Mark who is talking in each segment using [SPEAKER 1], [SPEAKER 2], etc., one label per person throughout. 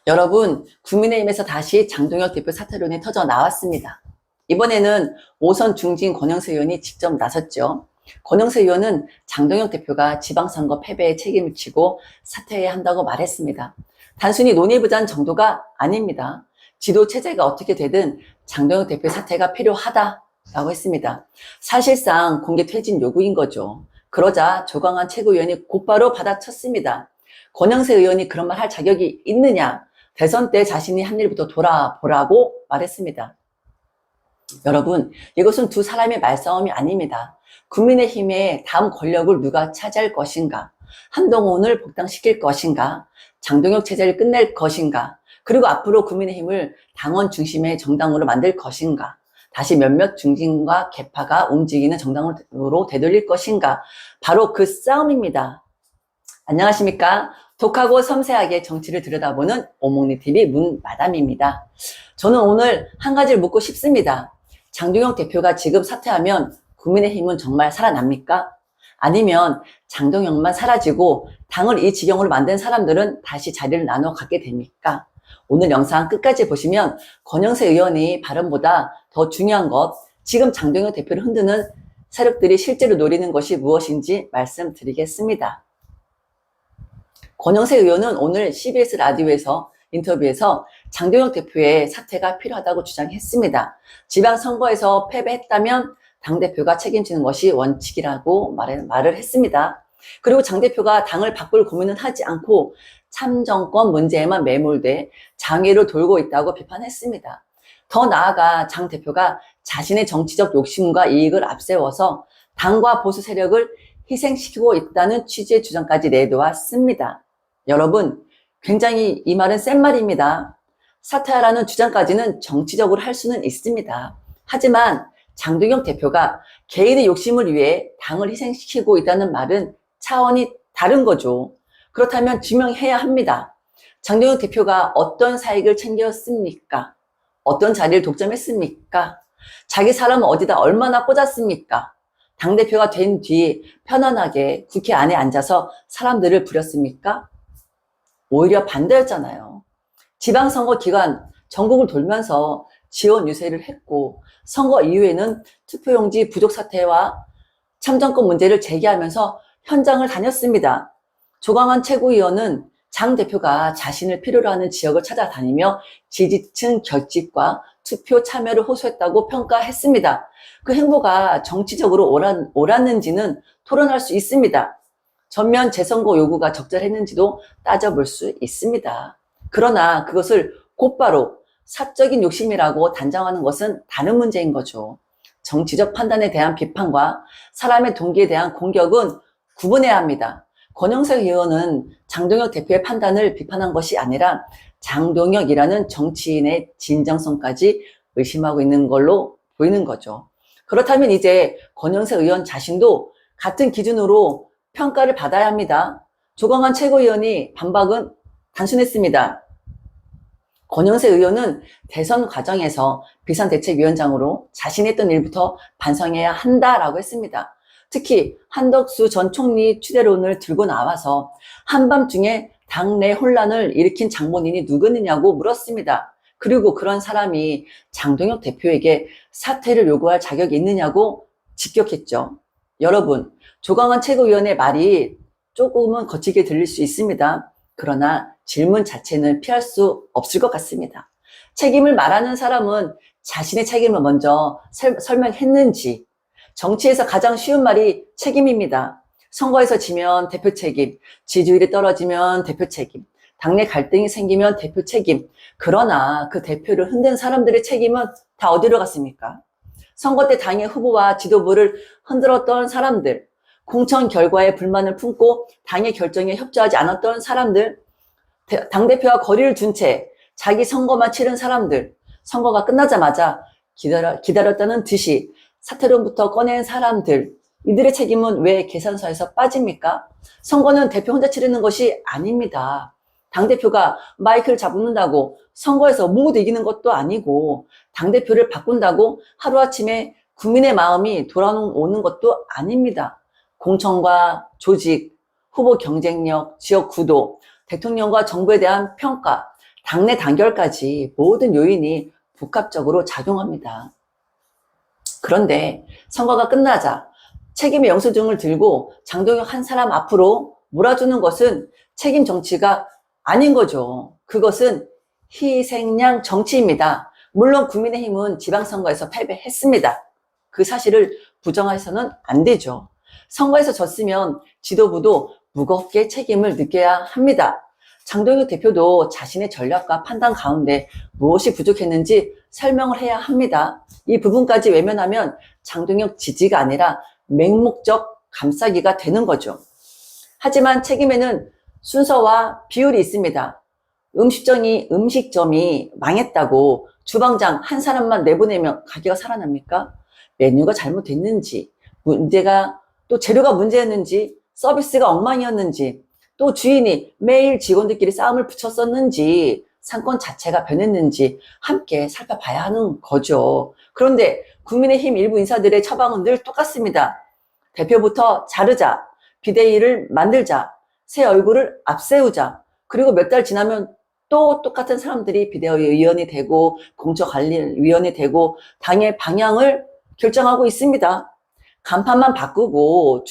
[SPEAKER 1] 여러분, 국민의힘에서 다시 장동혁 대표 사퇴론이 터져 나왔습니다. 이번에는 오선 중진 권영세 의원이 직접 나섰죠. 권영세 의원은 장동혁 대표가 지방선거 패배에 책임을 지고 사퇴해야 한다고 말했습니다. 단순히 논의부잔 정도가 아닙니다. 지도체제가 어떻게 되든 장동혁 대표 사퇴가 필요하다라고 했습니다. 사실상 공개 퇴진 요구인 거죠. 그러자 조광한 최고위원이 곧바로 받아쳤습니다. 권영세 의원이 그런 말 할 자격이 있느냐? 대선 때 자신이 한 일부터 돌아보라고 말했습니다. 여러분, 이것은 두 사람의 말싸움이 아닙니다. 국민의힘의 다음 권력을 누가 차지할 것인가? 한동훈을 복당시킬 것인가? 장동혁 체제를 끝낼 것인가? 그리고 앞으로 국민의힘을 당원 중심의 정당으로 만들 것인가? 다시 몇몇 중진과 개파가 움직이는 정당으로 되돌릴 것인가? 바로 그 싸움입니다. 안녕하십니까? 독하고 섬세하게 정치를 들여다보는 오목리TV 문마담입니다. 저는 오늘 한 가지를 묻고 싶습니다. 장동혁 대표가 지금 사퇴하면 국민의힘은 정말 살아납니까? 아니면 장동혁만 사라지고 당을 이 지경으로 만든 사람들은 다시 자리를 나눠 갖게 됩니까? 오늘 영상 끝까지 보시면 권영세 의원이 발언보다 더 중요한 것, 지금 장동혁 대표를 흔드는 세력들이 실제로 노리는 것이 무엇인지 말씀드리겠습니다. 권영세 의원은 오늘 CBS 라디오에서 인터뷰에서 장동혁 대표의 사퇴가 필요하다고 주장했습니다. 지방선거에서 패배했다면 당대표가 책임지는 것이 원칙이라고 말을 했습니다. 그리고 장대표가 당을 바꿀 고민은 하지 않고 참정권 문제에만 매몰돼 장애를 돌고 있다고 비판했습니다. 더 나아가 장 대표가 자신의 정치적 욕심과 이익을 앞세워서 당과 보수 세력을 희생시키고 있다는 취지의 주장까지 내놓았습니다. 여러분, 굉장히 이 말은 센 말입니다. 사퇴하라는 주장까지는 정치적으로 할 수는 있습니다. 하지만 장동혁 대표가 개인의 욕심을 위해 당을 희생시키고 있다는 말은 차원이 다른 거죠. 그렇다면 증명해야 합니다. 장동혁 대표가 어떤 사익을 챙겼습니까? 어떤 자리를 독점했습니까? 자기 사람은 어디다 얼마나 꽂았습니까? 당대표가 된 뒤 편안하게 국회 안에 앉아서 사람들을 부렸습니까? 오히려 반대였잖아요. 지방선거 기간 전국을 돌면서 지원 유세를 했고 선거 이후에는 투표용지 부족 사태와 참정권 문제를 제기하면서 현장을 다녔습니다. 조광한 최고위원은 장 대표가 자신을 필요로 하는 지역을 찾아다니며 지지층 결집과 투표 참여를 호소했다고 평가했습니다. 그 행보가 정치적으로 옳았는지는 토론할 수 있습니다. 전면 재선거 요구가 적절했는지도 따져볼 수 있습니다. 그러나 그것을 곧바로 사적인 욕심이라고 단정하는 것은 다른 문제인 거죠. 정치적 판단에 대한 비판과 사람의 동기에 대한 공격은 구분해야 합니다. 권영세 의원은 장동혁 대표의 판단을 비판한 것이 아니라 장동혁이라는 정치인의 진정성까지 의심하고 있는 걸로 보이는 거죠. 그렇다면 이제 권영세 의원 자신도 같은 기준으로 평가를 받아야 합니다. 조광한 최고위원이 반박은 단순했습니다. 권영세 의원은 대선 과정에서 비상대책위원장으로 자신이 했던 일부터 반성해야 한다라고 했습니다. 특히 한덕수 전 총리 추대론을 들고 나와서 한밤중에 당내 혼란을 일으킨 장본인이 누구느냐고 물었습니다. 그리고 그런 사람이 장동혁 대표에게 사퇴를 요구할 자격이 있느냐고 직격했죠. 여러분, 조광한 최고위원의 말이 조금은 거칠게 들릴 수 있습니다. 그러나 질문 자체는 피할 수 없을 것 같습니다. 책임을 말하는 사람은 자신의 책임을 먼저 설명했는지, 정치에서 가장 쉬운 말이 책임입니다. 선거에서 지면 대표 책임, 지지율이 떨어지면 대표 책임, 당내 갈등이 생기면 대표 책임. 그러나 그 대표를 흔든 사람들의 책임은 다 어디로 갔습니까? 선거 때 당의 후보와 지도부를 흔들었던 사람들, 공천 결과에 불만을 품고 당의 결정에 협조하지 않았던 사람들, 당대표와 거리를 둔 채 자기 선거만 치른 사람들, 선거가 끝나자마자 기다렸다는 듯이 사퇴론부터 꺼낸 사람들, 이들의 책임은 왜 계산서에서 빠집니까? 선거는 대표 혼자 치르는 것이 아닙니다. 당대표가 마이크를 잡는다고 선거에서 모두 이기는 것도 아니고 당대표를 바꾼다고 하루아침에 국민의 마음이 돌아오는 것도 아닙니다. 공천과 조직, 후보 경쟁력, 지역 구도, 대통령과 정부에 대한 평가, 당내 단결까지 모든 요인이 복합적으로 작용합니다. 그런데 선거가 끝나자 책임의 영수증을 들고 장동혁 한 사람 앞으로 몰아주는 것은 책임 정치가 아닌 거죠. 그것은 희생양 정치입니다. 물론 국민의힘은 지방선거에서 패배했습니다. 그 사실을 부정해서는 안 되죠. 선거에서 졌으면 지도부도 무겁게 책임을 느껴야 합니다. 장동혁 대표도 자신의 전략과 판단 가운데 무엇이 부족했는지 설명을 해야 합니다. 이 부분까지 외면하면 장동혁 지지가 아니라 맹목적 감싸기가 되는 거죠. 하지만 책임에는 순서와 비율이 있습니다. 음식점이 망했다고 주방장 한 사람만 내보내면 가게가 살아납니까? 메뉴가 잘못됐는지, 또 재료가 문제였는지, 서비스가 엉망이었는지, 또 주인이 매일 직원들끼리 싸움을 붙였었는지, 상권 자체가 변했는지 함께 살펴봐야 하는 거죠. 그런데 국민의힘 일부 인사들의 처방은 늘 똑같습니다. 대표부터 자르자, 비대위를 만들자, 새 얼굴을 앞세우자, 그리고 몇 달 지나면 또 똑같은 사람들이 비대위 의원이 되고 공처관리위원이 되고 당의 방향을 결정하고 있습니다. 간판만 바꾸고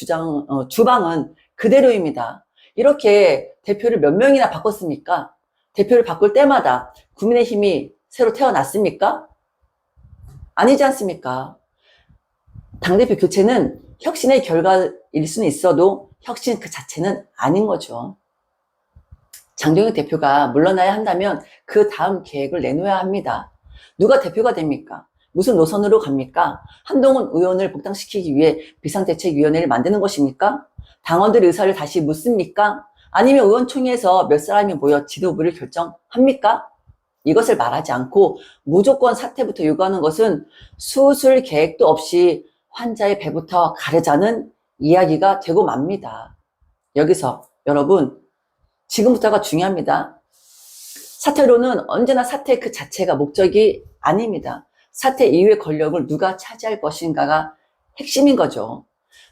[SPEAKER 1] 주방은 그대로입니다. 이렇게 대표를 몇 명이나 바꿨습니까? 대표를 바꿀 때마다 국민의힘이 새로 태어났습니까? 아니지 않습니까? 당대표 교체는 혁신의 결과일 수는 있어도 혁신 그 자체는 아닌 거죠. 장동혁 대표가 물러나야 한다면 그 다음 계획을 내놓아야 합니다. 누가 대표가 됩니까? 무슨 노선으로 갑니까? 한동훈 의원을 복당시키기 위해 비상대책위원회를 만드는 것입니까? 당원들 의사를 다시 묻습니까? 아니면 의원총회에서 몇 사람이 모여 지도부를 결정합니까? 이것을 말하지 않고 무조건 사퇴부터 요구하는 것은 수술 계획도 없이 환자의 배부터 가르자는 이야기가 되고 맙니다. 여기서 여러분, 지금부터가 중요합니다. 사퇴로는 언제나 사퇴 그 자체가 목적이 아닙니다. 사퇴 이후의 권력을 누가 차지할 것인가가 핵심인 거죠.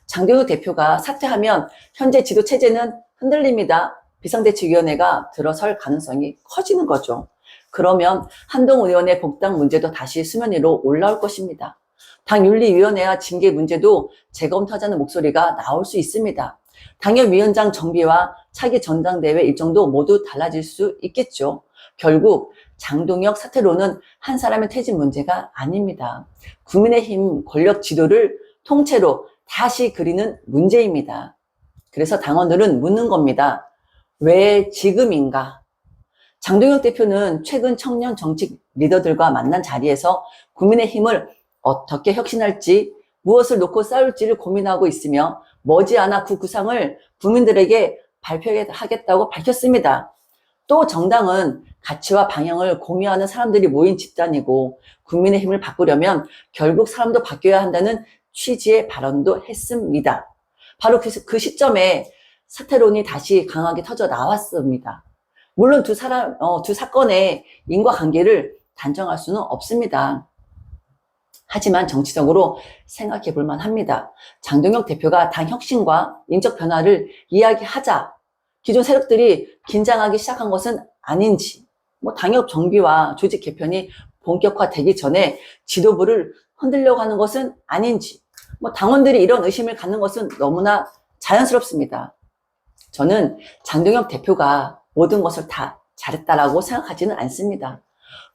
[SPEAKER 1] 장동혁 대표가 사퇴하면 현재 지도 체제는 흔들립니다. 비상대책위원회가 들어설 가능성이 커지는 거죠. 그러면 한동훈 의원의 복당 문제도 다시 수면 위로 올라올 것입니다. 당윤리위원회와 징계 문제도 재검토하자는 목소리가 나올 수 있습니다. 당협위원장 정비와 차기 전당대회 일정도 모두 달라질 수 있겠죠. 결국 장동혁 사퇴로는 한 사람의 퇴진 문제가 아닙니다. 국민의힘 권력 지도를 통째로 다시 그리는 문제입니다. 그래서 당원들은 묻는 겁니다. 왜 지금인가? 장동혁 대표는 최근 청년 정치 리더들과 만난 자리에서 국민의힘을 어떻게 혁신할지, 무엇을 놓고 싸울지를 고민하고 있으며 머지않아 그 구상을 국민들에게 발표하겠다고 밝혔습니다. 또 정당은 가치와 방향을 공유하는 사람들이 모인 집단이고 국민의힘을 바꾸려면 결국 사람도 바뀌어야 한다는 취지의 발언도 했습니다. 바로 그 시점에 사퇴론이 다시 강하게 터져 나왔습니다. 물론 두 사건의 인과관계를 단정할 수는 없습니다. 하지만 정치적으로 생각해 볼 만합니다. 장동혁 대표가 당 혁신과 인적 변화를 이야기하자 기존 세력들이 긴장하기 시작한 것은 아닌지, 당협 정비와 조직 개편이 본격화되기 전에 지도부를 흔들려고 하는 것은 아닌지, 당원들이 이런 의심을 갖는 것은 너무나 자연스럽습니다. 저는 장동혁 대표가 모든 것을 다 잘했다라고 생각하지는 않습니다.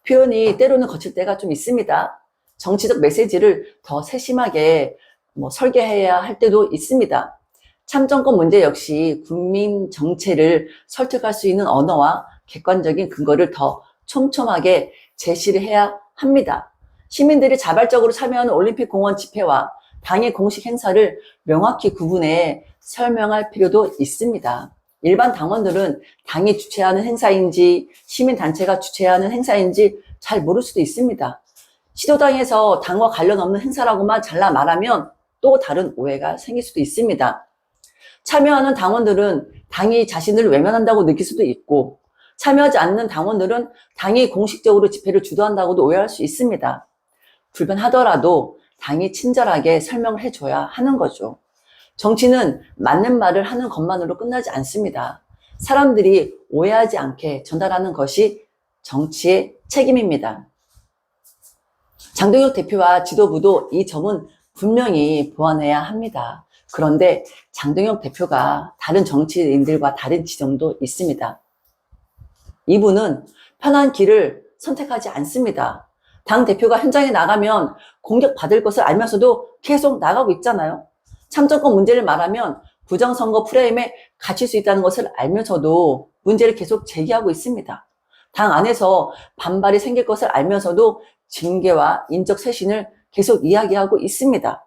[SPEAKER 1] 표현이 때로는 거칠 때가 좀 있습니다. 정치적 메시지를 더 세심하게 설계해야 할 때도 있습니다. 참정권 문제 역시 국민 정체를 설득할 수 있는 언어와 객관적인 근거를 더 촘촘하게 제시를 해야 합니다. 시민들이 자발적으로 참여하는 올림픽 공원 집회와 당의 공식 행사를 명확히 구분해 설명할 필요도 있습니다. 일반 당원들은 당이 주최하는 행사인지 시민단체가 주최하는 행사인지 잘 모를 수도 있습니다. 시도당에서 당과 관련 없는 행사라고만 잘라 말하면 또 다른 오해가 생길 수도 있습니다. 참여하는 당원들은 당이 자신을 외면한다고 느낄 수도 있고 참여하지 않는 당원들은 당이 공식적으로 집회를 주도한다고도 오해할 수 있습니다. 불편하더라도 당이 친절하게 설명을 해줘야 하는 거죠. 정치는 맞는 말을 하는 것만으로 끝나지 않습니다. 사람들이 오해하지 않게 전달하는 것이 정치의 책임입니다. 장동혁 대표와 지도부도 이 점은 분명히 보완해야 합니다. 그런데 장동혁 대표가 다른 정치인들과 다른 지점도 있습니다. 이분은 편한 길을 선택하지 않습니다. 당대표가 현장에 나가면 공격받을 것을 알면서도 계속 나가고 있잖아요. 참정권 문제를 말하면 부정선거 프레임에 갇힐 수 있다는 것을 알면서도 문제를 계속 제기하고 있습니다. 당 안에서 반발이 생길 것을 알면서도 징계와 인적 쇄신을 계속 이야기하고 있습니다.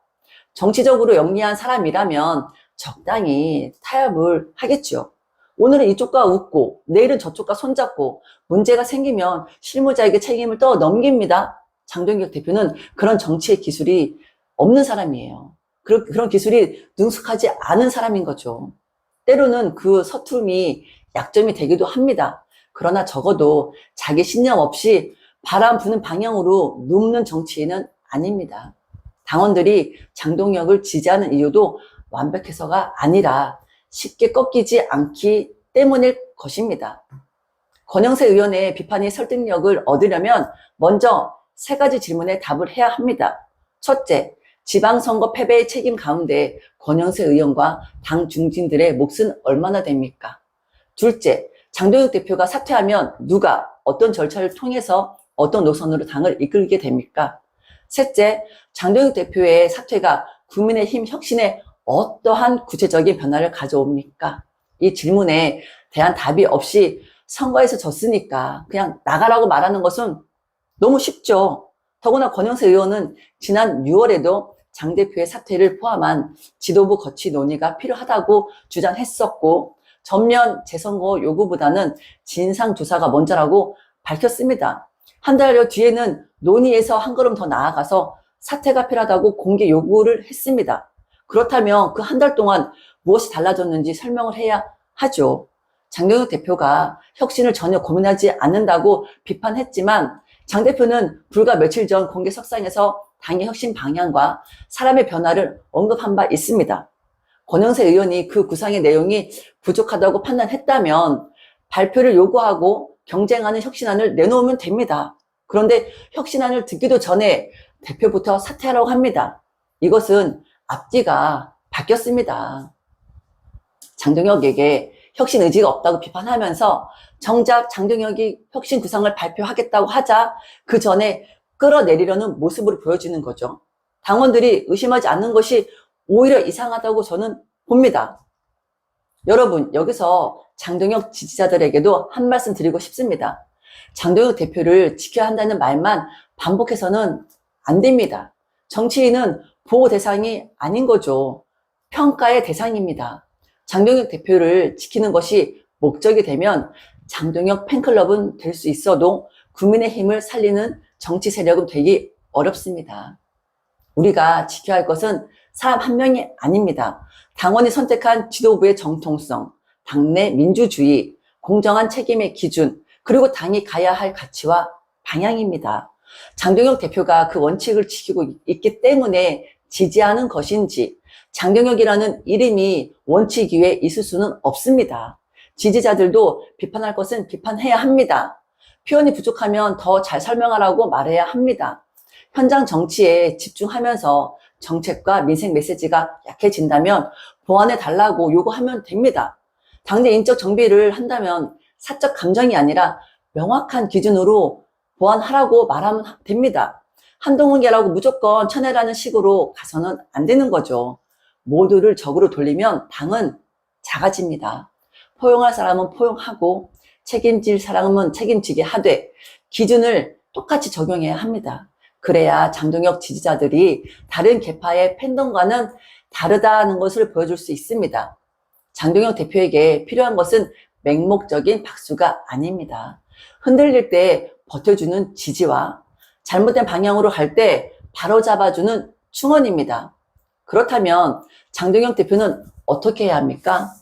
[SPEAKER 1] 정치적으로 영리한 사람이라면 적당히 타협을 하겠죠. 오늘은 이쪽과 웃고 내일은 저쪽과 손잡고 문제가 생기면 실무자에게 책임을 떠넘깁니다. 장동혁 대표는 그런 정치의 기술이 없는 사람이에요. 그런 기술이 능숙하지 않은 사람인 거죠. 때로는 그 서툼이 약점이 되기도 합니다. 그러나 적어도 자기 신념 없이 바람 부는 방향으로 눕는 정치인은 아닙니다. 당원들이 장동혁을 지지하는 이유도 완벽해서가 아니라 쉽게 꺾이지 않기 때문일 것입니다. 권영세 의원의 비판이 설득력을 얻으려면 먼저 3가지 질문에 답을 해야 합니다. 첫째, 지방선거 패배의 책임 가운데 권영세 의원과 당 중진들의 몫은 얼마나 됩니까? 둘째, 장동혁 대표가 사퇴하면 누가 어떤 절차를 통해서 어떤 노선으로 당을 이끌게 됩니까? 셋째, 장동혁 대표의 사퇴가 국민의힘 혁신에 어떠한 구체적인 변화를 가져옵니까? 이 질문에 대한 답이 없이 선거에서 졌으니까 그냥 나가라고 말하는 것은 너무 쉽죠. 더구나 권영세 의원은 지난 6월에도 장 대표의 사퇴를 포함한 지도부 거치 논의가 필요하다고 주장했었고 전면 재선거 요구보다는 진상조사가 먼저라고 밝혔습니다. 한 달여 뒤에는 논의에서 한 걸음 더 나아가서 사퇴가 필요하다고 공개 요구를 했습니다. 그렇다면 그 한 달 동안 무엇이 달라졌는지 설명을 해야 하죠. 장동혁 대표가 혁신을 전혀 고민하지 않는다고 비판했지만 장 대표는 불과 며칠 전 공개석상에서 당의 혁신 방향과 사람의 변화를 언급한 바 있습니다. 권영세 의원이 그 구상의 내용이 부족하다고 판단했다면 발표를 요구하고 경쟁하는 혁신안을 내놓으면 됩니다. 그런데 혁신안을 듣기도 전에 대표부터 사퇴하라고 합니다. 이것은 앞뒤가 바뀌었습니다. 장동혁에게 혁신 의지가 없다고 비판하면서 정작 장동혁이 혁신 구상을 발표하겠다고 하자 그 전에 끌어내리려는 모습으로 보여지는 거죠. 당원들이 의심하지 않는 것이 오히려 이상하다고 저는 봅니다. 여러분, 여기서 장동혁 지지자들에게도 한 말씀 드리고 싶습니다. 장동혁 대표를 지켜야 한다는 말만 반복해서는 안 됩니다. 정치인은 보호 대상이 아닌 거죠. 평가의 대상입니다. 장동혁 대표를 지키는 것이 목적이 되면 장동혁 팬클럽은 될 수 있어도 국민의힘을 살리는 정치 세력은 되기 어렵습니다. 우리가 지켜야 할 것은 사람 한 명이 아닙니다. 당원이 선택한 지도부의 정통성, 당내 민주주의, 공정한 책임의 기준, 그리고 당이 가야 할 가치와 방향입니다. 장동혁 대표가 그 원칙을 지키고 있기 때문에 지지하는 것인지 장동혁이라는 이름이 원칙 위에 있을 수는 없습니다. 지지자들도 비판할 것은 비판해야 합니다. 표현이 부족하면 더 잘 설명하라고 말해야 합니다. 현장 정치에 집중하면서 정책과 민생 메시지가 약해진다면 보완해달라고 요구하면 됩니다. 당내 인적 정비를 한다면 사적 감정이 아니라 명확한 기준으로 보완하라고 말하면 됩니다. 한동훈계라고 무조건 쳐내라는 식으로 가서는 안 되는 거죠. 모두를 적으로 돌리면 당은 작아집니다. 포용할 사람은 포용하고 책임질 사람은 책임지게 하되 기준을 똑같이 적용해야 합니다. 그래야 장동혁 지지자들이 다른 계파의 팬덤과는 다르다는 것을 보여줄 수 있습니다. 장동혁 대표에게 필요한 것은 맹목적인 박수가 아닙니다. 흔들릴 때 버텨주는 지지와 잘못된 방향으로 갈 때 바로잡아주는 충원입니다. 그렇다면 장동혁 대표는 어떻게 해야 합니까?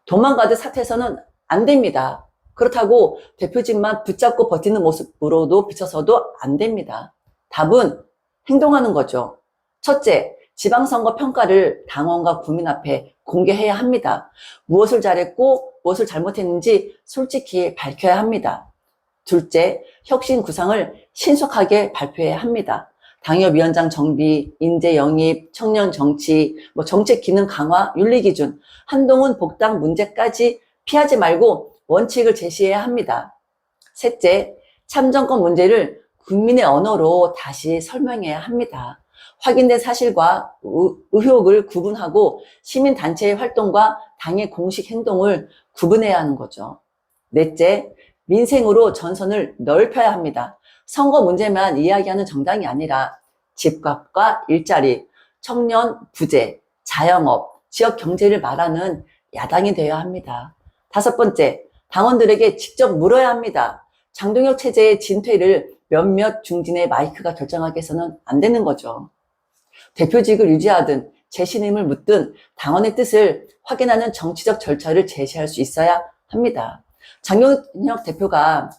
[SPEAKER 1] 도망가듯 사퇴해서는 안 됩니다. 그렇다고 대표직만 붙잡고 버티는 모습으로도 비춰서도 안 됩니다. 답은 행동하는 거죠. 첫째, 지방선거 평가를 당원과 국민 앞에 공개해야 합니다. 무엇을 잘했고 무엇을 잘못했는지 솔직히 밝혀야 합니다. 둘째, 혁신 구상을 신속하게 발표해야 합니다. 당협위원장 정비, 인재 영입, 청년 정치, 정책 기능 강화, 윤리 기준, 한동훈 복당 문제까지 피하지 말고 원칙을 제시해야 합니다. 셋째, 참정권 문제를 국민의 언어로 다시 설명해야 합니다. 확인된 사실과 의혹을 구분하고 시민단체의 활동과 당의 공식 행동을 구분해야 하는 거죠. 넷째, 민생으로 전선을 넓혀야 합니다. 선거 문제만 이야기하는 정당이 아니라 집값과 일자리, 청년 부재, 자영업, 지역 경제를 말하는 야당이 되어야 합니다. 다섯 번째, 당원들에게 직접 물어야 합니다. 장동혁 체제의 진퇴를 몇몇 중진의 마이크가 결정하게 해서는 안 되는 거죠. 대표직을 유지하든 재신임을 묻든 당원의 뜻을 확인하는 정치적 절차를 제시할 수 있어야 합니다. 장동혁 대표가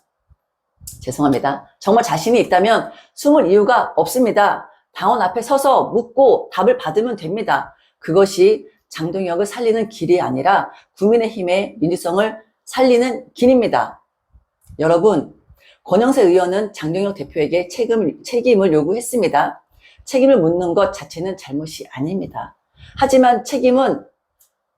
[SPEAKER 1] 정말 자신이 있다면 숨을 이유가 없습니다. 당원 앞에 서서 묻고 답을 받으면 됩니다. 그것이 장동혁을 살리는 길이 아니라 국민의힘의 민주성을 살리는 길입니다. 여러분, 권영세 의원은 장동혁 대표에게 책임을 요구했습니다. 책임을 묻는 것 자체는 잘못이 아닙니다. 하지만 책임은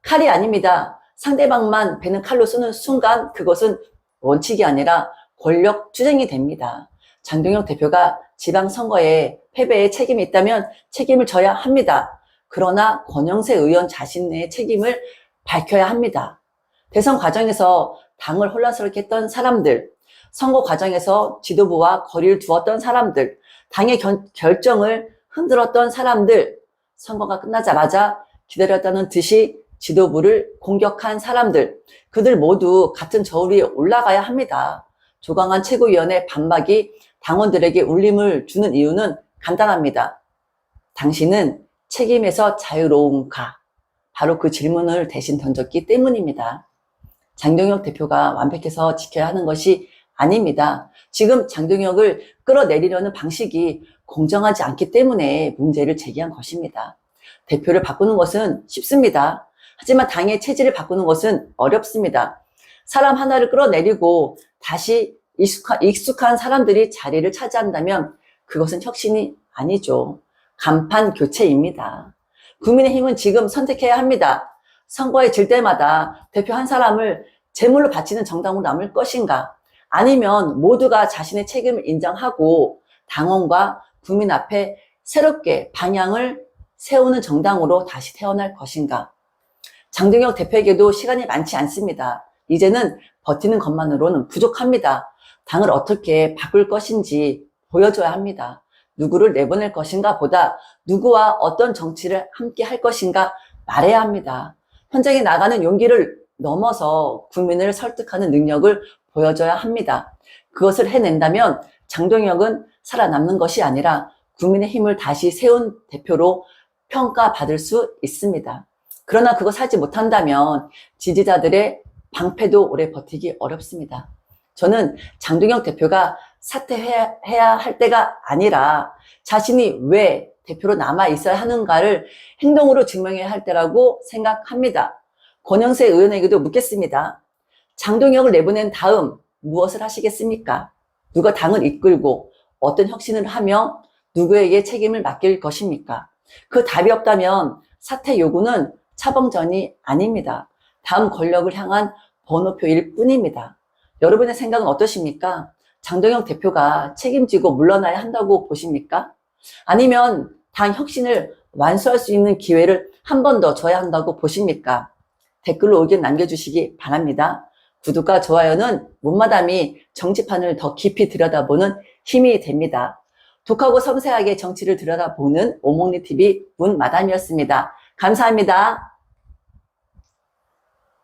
[SPEAKER 1] 칼이 아닙니다. 상대방만 베는 칼로 쏘는 순간 그것은 원칙이 아니라 권력 투쟁이 됩니다. 장동혁 대표가 지방선거에 패배에 책임이 있다면 책임을 져야 합니다. 그러나 권영세 의원 자신의 책임을 밝혀야 합니다. 대선 과정에서 당을 혼란스럽게 했던 사람들, 선거 과정에서 지도부와 거리를 두었던 사람들, 당의 결정을 흔들었던 사람들, 선거가 끝나자마자 기다렸다는 듯이 지도부를 공격한 사람들, 그들 모두 같은 저울 위에 올라가야 합니다. 조광한 최고위원의 반박이 당원들에게 울림을 주는 이유는 간단합니다. 당신은 책임에서 자유로운가? 바로 그 질문을 대신 던졌기 때문입니다. 장동혁 대표가 완벽해서 지켜야 하는 것이 아닙니다. 지금 장동혁을 끌어내리려는 방식이 공정하지 않기 때문에 문제를 제기한 것입니다. 대표를 바꾸는 것은 쉽습니다. 하지만 당의 체질을 바꾸는 것은 어렵습니다. 사람 하나를 끌어내리고 다시 익숙한 사람들이 자리를 차지한다면 그것은 혁신이 아니죠. 간판 교체입니다. 국민의힘은 지금 선택해야 합니다. 선거에 질 때마다 대표 한 사람을 제물로 바치는 정당으로 남을 것인가? 아니면 모두가 자신의 책임을 인정하고 당원과 국민 앞에 새롭게 방향을 세우는 정당으로 다시 태어날 것인가? 장동혁 대표에게도 시간이 많지 않습니다. 이제는 버티는 것만으로는 부족합니다. 당을 어떻게 바꿀 것인지 보여줘야 합니다. 누구를 내보낼 것인가 보다 누구와 어떤 정치를 함께 할 것인가 말해야 합니다. 현장에 나가는 용기를 넘어서 국민을 설득하는 능력을 보여줘야 합니다. 그것을 해낸다면 장동혁은 살아남는 것이 아니라 국민의힘을 다시 세운 대표로 평가받을 수 있습니다. 그러나 그것 하지 못한다면 지지자들의 방패도 오래 버티기 어렵습니다. 저는 장동혁 대표가 사퇴해야 할 때가 아니라 자신이 왜 대표로 남아 있어야 하는가를 행동으로 증명해야 할 때라고 생각합니다. 권영세 의원에게도 묻겠습니다. 장동혁을 내보낸 다음 무엇을 하시겠습니까? 누가 당을 이끌고 어떤 혁신을 하며 누구에게 책임을 맡길 것입니까? 그 답이 없다면 사퇴 요구는 차범전이 아닙니다. 다음 권력을 향한 번호표일 뿐입니다. 여러분의 생각은 어떠십니까? 장동혁 대표가 책임지고 물러나야 한다고 보십니까? 아니면 당 혁신을 완수할 수 있는 기회를 한 번 더 줘야 한다고 보십니까? 댓글로 의견 남겨주시기 바랍니다. 구독과 좋아요는 문마담이 정치판을 더 깊이 들여다보는 힘이 됩니다. 독하고 섬세하게 정치를 들여다보는 오목리TV 문마담이었습니다. 감사합니다.